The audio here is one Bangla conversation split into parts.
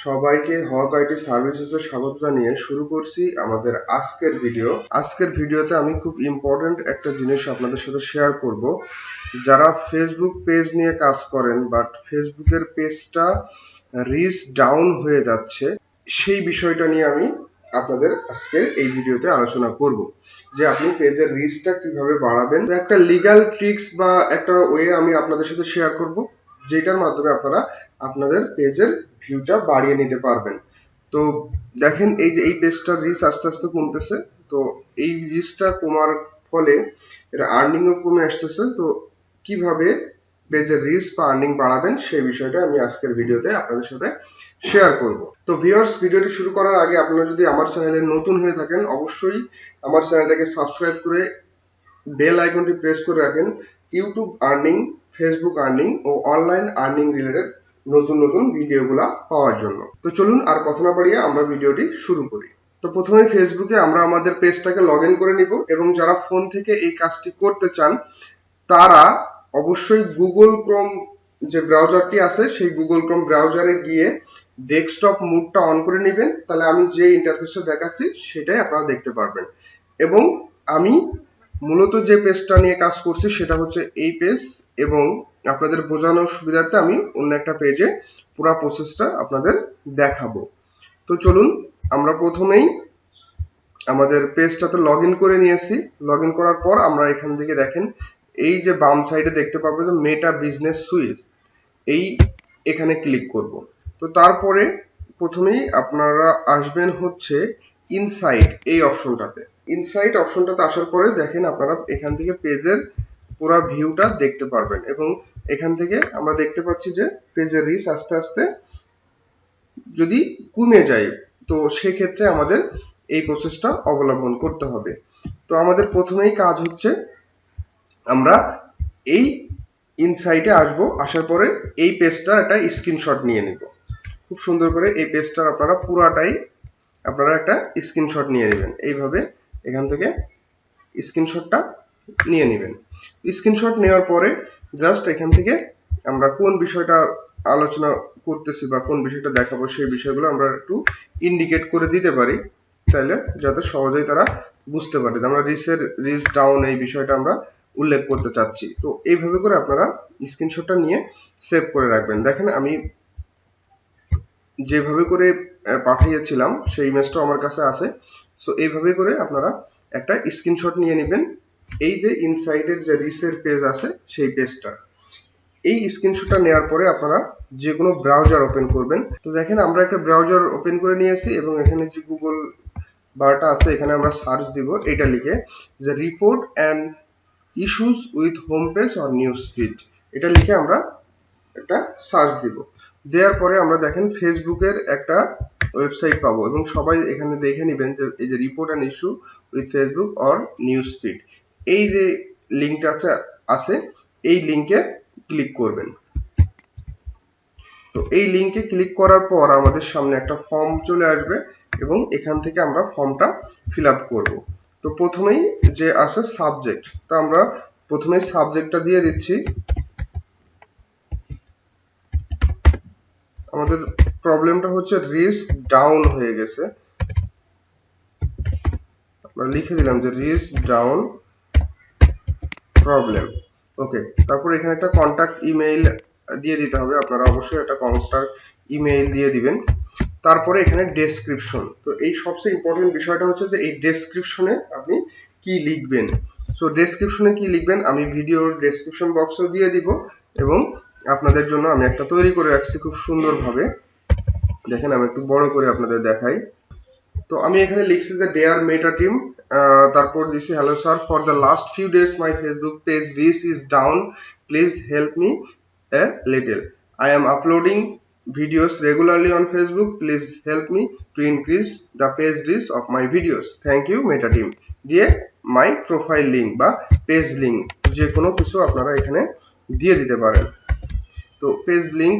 সবাইকে হক আইটি সার্ভিসেসে স্বাগত জানিয়ে শুরু করছি আমাদের আজকের ভিডিও। আজকের ভিডিওতে আমি খুব ইম্পর্টেন্ট একটা জিনিস আপনাদের সাথে শেয়ার করব। যারা ফেসবুক পেজ নিয়ে কাজ করেন বাট ফেসবুকের পেজটা রিচ ডাউন হয়ে যাচ্ছে, সেই বিষয়টা নিয়ে আমি আপনাদের আজকে এই ভিডিওতে আলোচনা করব যে আপনি পেজের রিচটা কিভাবে বাড়াবেন। একটা লিগ্যাল ট্রিক্স বা একটা ওয়ে আমি আপনাদের সাথে শেয়ার করব, যেটার মাধ্যমে আপনারা আপনাদের পেজের ভিউটা বাড়িয়ে নিতে পারবেন। তো দেখেন এই যে এই পেজটার রিচ আস্তে আস্তে কমতেছে। তো এই রিচটা কমার ফলে এর আর্নিংও কমে আসতেছে। তো কিভাবে পেজের রিচ বা আর্নিং বাড়াবেন সেই বিষয়টা আমি আজকের ভিডিওতে আপনাদের সাথে শেয়ার করব। তো ভিউয়ার্স, ভিডিওটি শুরু করার আগে আপনারা যদি আমার চ্যানেলে নতুন হয়ে থাকেন অবশ্যই আমার চ্যানেলটাকে সাবস্ক্রাইব করে বেল আইকনটি প্রেস করে রাখেন ইউটিউব আর্নিং, ফেসবুক আর্নিং ও অনলাইন আর্নিং রিলেটেড নতুন নতুন ভিডিওগুলো পাওয়ার জন্য। তো চলুন আর কথা না বাড়িয়ে আমরা ভিডিওটি শুরু করি। তো প্রথমে ফেসবুকে আমরা আমাদের পেজটাকে লগ ইন করে নিব এবং যারা ফোন থেকে এই কাজটি করতে চান তারা অবশ্যই গুগল ক্রোম যে ব্রাউজারটি আছে সেই গুগল ক্রোম ব্রাউজারে গিয়ে ডেস্কটপ মোডটা অন করে নেবেন। তাহলে আমি যে ইন্টারফেসটা দেখাচ্ছি সেটাই আপনারা দেখতে পারবেন। এবং আমি মূলত যে পেজটা নিয়ে কাজ করছি সেটা হচ্ছে এই পেজ, এবং আপনাদের বোঝানোর সুবিধার্থে আমি অন্য একটা পেজে পুরো প্রসেসটা আপনাদের দেখাবো। তো চলুন আমরা প্রথমেই আমাদের পেজটাতে লগ ইন করে নিয়েছি। লগ ইন করার পর আমরা এখান থেকে দেখেন এই যে বাম সাইডে দেখতে পাবো যে মেটা বিজনেস সুইচ, এই এখানে ক্লিক করব। তো তারপরে প্রথমেই আপনারা আসবেন হচ্ছে ইনসাইট এই অপশনটাতে। ইনসাইট অপশনটাতে আসার পরে দেখেন আপনারা এখান থেকে পেজের পুরো ভিউটা দেখতে পারবেন এবং এখান থেকে আমরা দেখতে পাচ্ছি যে পেজের রিচ আস্তে আস্তে যদি কমে যায় তো সেক্ষেত্রে আমাদের এই প্রসেসটা অবলম্বন করতে হবে। তো আমাদের প্রথমেই কাজ হচ্ছে আমরা এই ইনসাইটে আসবো, আসার পরে এই পেজটার একটা স্ক্রিনশট নিয়ে নিব। খুব সুন্দর করে এই পেজটার আপনারা পুরাটাই আপনারা একটা স্ক্রিনশট নিয়ে নেবেন। এইভাবে এখান থেকে স্ক্রিনশটটা নিয়ে নেবেন। স্ক্রিনশট নেওয়ার পরে জাস্ট এখান থেকে আমরা কোন বিষয়টা আলোচনা করতেছি বা কোন বিষয়টা দেখাবো সেই বিষয়গুলো আমরা একটু ইন্ডিকেট করে দিতে পারি, তাইলে যাতে সহজেই তারা বুঝতে পারে যে আমরা রিচ ডাউন এই বিষয়টা আমরা উল্লেখ করতে চাচ্ছি। তো এইভাবে করে আপনারা স্ক্রিনশটটা নিয়ে সেভ করে রাখবেন। দেখেন আমি যেভাবে করে পাঠিয়েছিলাম সেই ইমেজটা আমার কাছে আছে। সো এইভাবে করে আপনারা একটা স্ক্রিনশট নিয়ে নেবেন এই যে ইনসাইডের যে রিচের পেজ আছে সেই পেজটা। এই স্ক্রিনশটটা নেওয়ার পরে আপনারা যে কোনো ব্রাউজার ওপেন করবেন। তো দেখেন আমরা একটা ব্রাউজার ওপেন করে নিয়েছি এবং এখানে যে গুগল বারটা আছে এখানে আমরা সার্চ দিব এটা লিখে যে report and issues with home page or news feed, এটা লিখে আমরা একটা সার্চ দিব। দেওয়ার পরে আমরা দেখেন ফেসবুকের একটা ওয়েবসাইট পাবো এবং সবাই এখানে দেখে নেবেন যে এই যে report and issue with Facebook or news feed, এই যে লিঙ্কটা আছে এই লিঙ্কে ক্লিক করবেন। তো এই লিঙ্কে ক্লিক করার পর আমাদের সামনে একটা ফর্ম চলে আসবে এবং এখান থেকে আমরা ফর্মটা ফিল আপ করবো। তো প্রথমেই যে আছে সাবজেক্ট, তো আমরা প্রথমেই সাবজেক্টটা দিয়ে দিচ্ছি। আমাদের প্রবলেমটা হচ্ছে রিচ ডাউন হয়ে গেছে, আমরা লিখে দিলাম যে রিচ ডাউন প্রবলেম। ওকে, তারপর এখানে একটা কন্টাক্ট ইমেইল দিয়ে দিতে হবে, আপনারা অবশ্যই একটা কন্টাক্ট ইমেইল দিয়ে দিবেন। তারপরে এখানে ডেসক্রিপশন। তো এই সবচেয়ে ইম্পর্টেন্ট বিষয়টা হচ্ছে যে এই ডেসক্রিপশনে আপনি কি লিখবেন। সো ডেসক্রিপশনে কি লিখবেন আমি ভিডিওর ডেসক্রিপশন বক্সেও দিয়ে দিব এবং আপনাদের জন্য আমি একটা তৈরি করে রাখছি খুব সুন্দরভাবে। দেখেন আমি একটু বড় করে আপনাদের দেখাই। তো আমি এখানে লিখছি যে ডিয়ার মেটা টিম, তারপর দিছি hello sir, for the last few days my Facebook page reach is down, please help me a little, I am uploading videos regularly on Facebook, please help me to increase the page reach of my videos, thank you meta team দিয়ে my profile link বা পেজ লিংক যে কোনো কিছু আপনারা এখানে দিয়ে দিতে পারেন। তো পেজ লিংক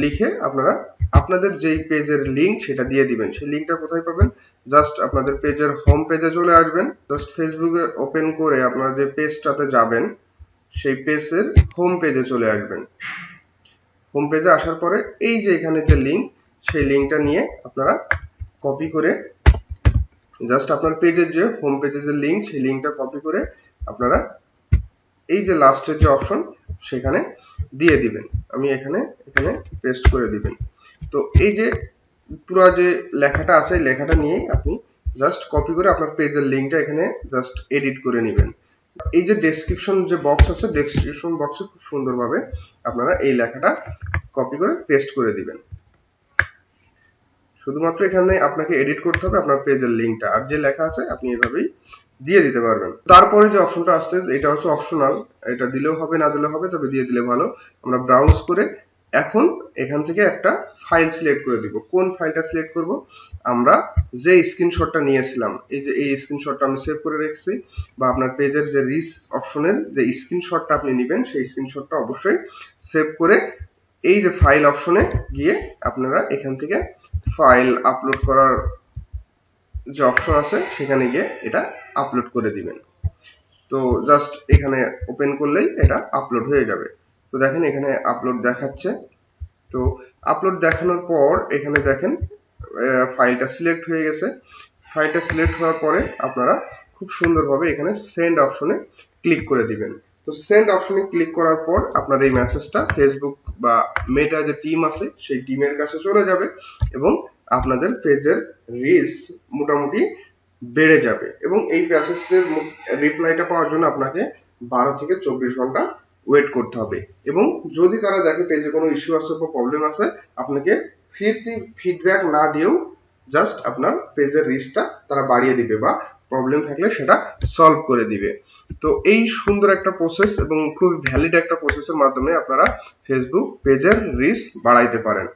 লিখে আপনারা আপনাদের যেই পেজের লিংক সেটা দিয়ে দিবেন। সেই লিংকটা কোথায় পাবেন, জাস্ট আপনাদের পেজের হোম পেজে চলে আসবেন। জাস্ট ফেসবুকে ওপেন করে আপনারা যে পেজটাতে যাবেন সেই পেজের হোম পেজে চলে আসবেন। হোম পেজে আসার পরে এই যে এখানে যে লিংক সেই লিঙ্কটা নিয়ে আপনারা কপি করে জাস্ট আপনার পেজের যে হোম পেজের যে লিঙ্ক, সেই লিঙ্কটা কপি করে আপনারা এই যে লাস্টের যে অপশন সেখানে দিয়ে দিবেন। আমি এখানে পেস্ট করে দিবেন। তো এই যে পুরো যে লেখাটা আছে, লেখাটা নিয়ে আপনি জাস্ট কপি করে আপনার পেজের লিঙ্কটা এখানে জাস্ট এডিট করে নেবেন। এই যে ডেসক্রিপশন যে বক্স আছে, ডেসক্রিপশন বক্সে খুব সুন্দরভাবে আপনারা এই লেখাটা কপি করে পেস্ট করে দিবেন। শুধুমাত্র এখানে আপনাকে এডিট করতে হবে আপনার পেজের লিঙ্কটা, আর যে লেখা আছে আপনি এভাবেই দিয়ে দিতে পারবেন। তারপরে যে অপশনটা আসছে এটা হচ্ছে অপশনাল, এটা দিলেও হবে না দিলেও হবে, তবে দিয়ে দিলে ভালো। আমরা ব্রাউজ করে এখন এখান থেকে একটা ফাইল সিলেক্ট করে দিব। কোন ফাইলটা সিলেক্ট করব? আমরা যে স্ক্রিনশটটা নিয়েছিলাম, এই যে এই স্ক্রিনশটটা আমি সেভ করে রেখেছি, বা আপনার পেজের যে রিচ অপশনের যে স্ক্রিনশটটা আপনি নেবেন সেই স্ক্রিনশটটা অবশ্যই সেভ করে এই যে ফাইল অপশনে গিয়ে আপনারা এখান থেকে ফাইল আপলোড করার যে অপশন আছে সেখানে গিয়ে এটা আপলোড করে দিবেন। তো জাস্ট এখানে ওপেন করলেই এটা আপলোড হয়ে যাবে। তো দেখেন এখানে আপলোড দেখাচ্ছে। তো আপলোড দেখানোর পর এখানে দেখেন ফাইলটা সিলেক্ট হয়ে গেছে। ফাইলটা সিলেক্ট হওয়ার পরে আপনারা খুব সুন্দরভাবে এখানে সেন্ড অপশনে ক্লিক করে দিবেন। তো সেন্ড অপশনে ক্লিক করার পর আপনার এই মেসেজটা ফেসবুক বা মেটা যে টিম আছে সেই টিমের কাছে চলে যাবে এবং আপনাদের পেজের রিচ মোটামুটি বেড়ে যাবে। এবং এই মেসেজের রিপ্লাইটা পাওয়ার জন্য আপনাকে 12 থেকে 24 ঘন্টা ওয়েট করতে হবে। এবং যদি তারা দেখে পেজে কোনো ইস্যু আছে বা প্রবলেম আছে, আপনাকে ফিডব্যাক না দিয়েও জাস্ট আপনার পেজের রিচটা তারা বাড়িয়ে দিবে বা প্রবলেম থাকলে সেটা সলভ করে দিবে। তো এই সুন্দর একটা প্রসেস এবং খুব ভ্যালিড একটা প্রসেসের মাধ্যমে আপনারা ফেসবুক পেজের রিচ বাড়াইতে পারেন।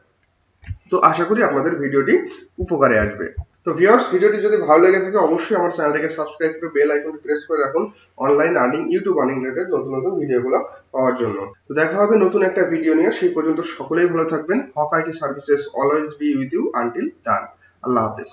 তো আশা করি আপনাদের ভিডিওটি উপকারে আসবে। তো ভিউয়ার্স, ভিডিওটি যদি ভালো লেগে থাকে অবশ্যই আমার চ্যানেলটাকে সাবস্ক্রাইব করে বেল আইকনটি প্রেস করে রাখুন online earning, YouTube earning related নতুন নতুন ভিডিওগুলো পাওয়ার জন্য। তো দেখা হবে নতুন একটা ভিডিও নিয়ে, সেই পর্যন্ত সকলেই ভালো থাকবেন। Haque IT services always be with you until done. আল্লাহ হাফেজ।